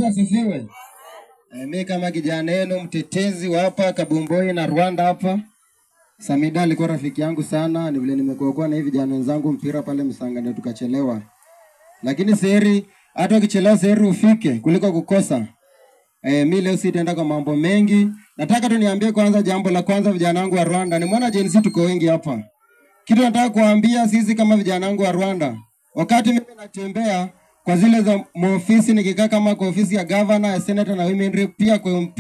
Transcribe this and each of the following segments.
Asifiwe. Mimi kama kijana wenu mtetezi wa hapa Kabumboi na Rwanda hapa. Samida alikuwa rafiki yangu sana, ni vile nimekuwa na hivi vijana wenzangu mpira pale Msanga ndio tukachelewa. Lakini seri hata ukichelewa seri ufike kuliko kukosa. Mimi leo sitaenda kwa mambo mengi. Nataka tu niambie kwanza jambo la kwanza vijana wangu wa Rwanda. Nimeona Gen Z tuko wengi hapa. Kitu nataka kuambia sisi kama vijana wangu wa Rwanda. Wakati mimi natembea kwa zile za maofisi nikikaa kama kwa ofisi ya governor, ya senator na women rep, pia kwa MP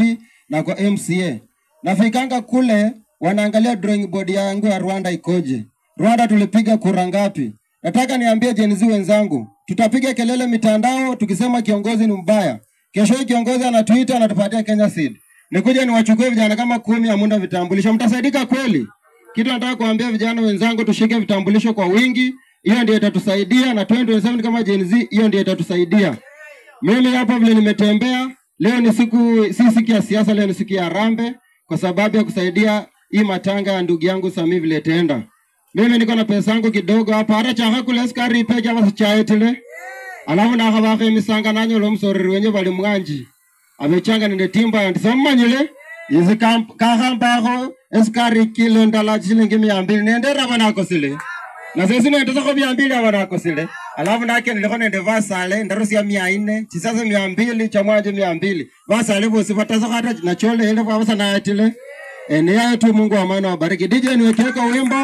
na kwa MCA. Nafikanga kule wanaangalia drawing board yangu ya Rwanda ikoje. Rwanda tulipiga kura ngapi? Nataka niambie Gen Z wenzangu, tutapiga kelele mitandao tukisema kiongozi ni mbaya. Kesho kiongozi anatuita anatupatia Kenya Seed. Nikuja niwachukue vijana kama 10 amunda vitambulisho. Mtasaidika kweli? Kitu nataka kuambia vijana wenzangu tushike vitambulisho kwa wingi. Hiyo ndio itatusaidia na 2027 kama Gen Z, hiyo ndio itatusaidia. Mimi hapa vile nimetembea, leo ni siku ya siasa, leo ni siku ya Harambee kwa sababu ya kusaidia hii matanga ya ndugu yangu Sami vile tenda. Mimi niko na pesa yangu kidogo hapa, hata chaka kule skari peke hapa chaetele. Alafu na habaka misanga nanyo lo msoriri wenye bali mwanji. Amechanga nende timba ya ndisamanyile. Yizi kahambako eskari kilo ndala shilingi 200 nendera banako sile. Na sisi ndio kwa 200 wanako sile. Alafu nake nilikuwa nende vasale ndarusi ya 400, chisasa 200 cha mwaje 200. Vasale bosi fataza hata na chole ile kwa basa na atile. Ni yetu Mungu wa maana wabariki. DJ niwekeka wimbo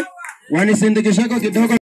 wanisindikisheko kidogo.